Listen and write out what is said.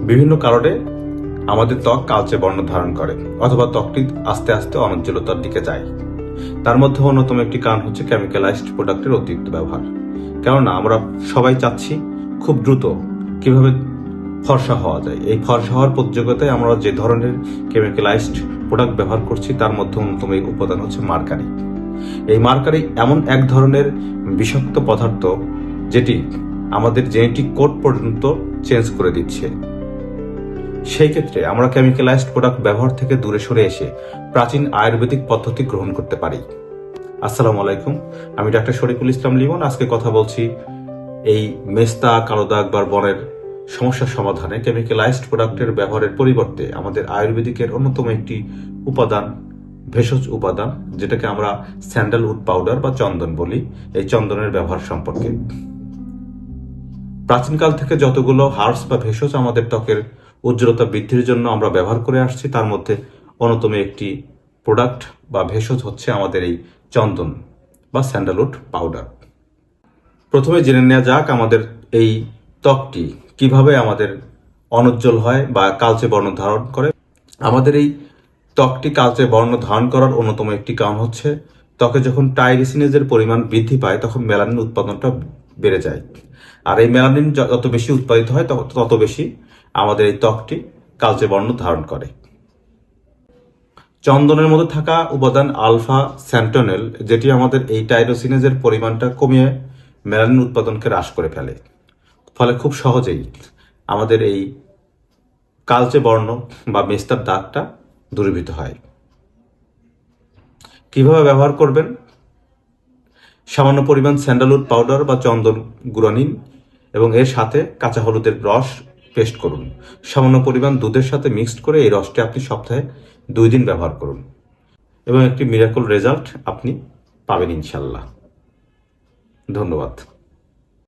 বিভিন্ন কারণে আমাদের ত্বক কালচে বর্ণ ধারণ করে অথবা ত্বকটি আস্তে আস্তে অনুজ্জ্বলতার দিকে যায়। তার মধ্যে অন্যতম একটি কারণ হচ্ছে কেমিক্যালাইজড প্রোডাক্টের অতিরিক্ত ব্যবহার। কেননা আমরা সবাই চাচ্ছি খুব দ্রুত কিভাবে ফর্সা হওয়া যায়। এই ফর্সা হওয়ার প্রতিযোগিতায় আমরা যে ধরনের কেমিক্যালাইজড প্রোডাক্ট ব্যবহার করছি তার মধ্যে অন্যতম এই উপাদান হচ্ছে মার্কারি। এই মার্কারি এমন এক ধরনের বিষাক্ত পদার্থ যেটি আমাদের জেনেটিক কোড পর্যন্ত চেঞ্জ করে দিচ্ছে। সেই ক্ষেত্রে আমরা কেমিক্যালাইজড প্রোডাক্ট ব্যবহার থেকে দূরে সরে এসে প্রাচীন আয়ুর্বেদিক পদ্ধতি গ্রহণ করতে পারি। আসসালামু আলাইকুম, আমি ডাক্তার শরীফুল ইসলাম লিমন। আজকে কথা বলছি এই মেস্তা, কালো দাগ বা বনের সমস্যার সমাধানে কেমিক্যালাইজড প্রোডাক্টের ব্যবহারের পরিবর্তে আমাদের আয়ুর্বেদিকের অন্যতম একটি উপাদান, ভেষজ উপাদান, যেটাকে আমরা স্যান্ডালউড পাউডার বা চন্দন বলি, এই চন্দনের ব্যবহার সম্পর্কে। প্রাচীনকাল থেকে যতগুলো হার্বস বা ভেষজ আমাদের ত্বকের উজ্জ্বলতা বৃদ্ধির জন্য আমরা ব্যবহার করে আসছি, তার মধ্যে অন্যতম একটি প্রোডাক্ট বা ভেষজ হচ্ছে আমাদের এই চন্দন বা স্যান্ডালউড পাউডার। প্রথমে জেনে নেওয়া যাক আমাদের এই ত্বকটি কিভাবে আমাদের অনুজ্জ্বল হয় বা কালচে বর্ণ ধারণ করে। আমাদের এই ত্বকটি কালচে বর্ণ ধারণ করার অন্যতম একটি কারণ হচ্ছে ত্বকে যখন টাইরিসিনেজের পরিমাণ বৃদ্ধি পায় তখন মেলানিন উৎপাদনটা বেড়ে যায়। আর এই মেলানিন যত বেশি উৎপাদিত হয় তত বেশি আমাদের এই ত্বকটি কালচে বর্ণ ধারণ করে। চন্দনের মধ্যে থাকা উপাদান আলফা স্যান্টোনেল, যেটি আমাদের এই টাইরোসিনেজের পরিমাণটা কমিয়ে মেলানিন উৎপাদনকে হ্রাস করে ফেলে। ফলে খুব সহজেই আমাদের এই কালচে বর্ণ বা মেস্তার দাগটা দূরীভূত হয়। কিভাবে ব্যবহার করবেন? সামান্য পরিমাণ স্যান্ডালউড পাউডার বা চন্দন গুঁড়ো নিন এবং এর সাথে কাঁচা হলুদের রস পেস্ট করুন। সামান্য পরিমাণ দুধের সাথে মিক্সড করে এই রসটি আপনি সপ্তাহে 2 দিন ব্যবহার করুন এবং একটি মিরাকল রেজাল্ট আপনি পাবেন ইনশাল্লাহ। ধন্যবাদ।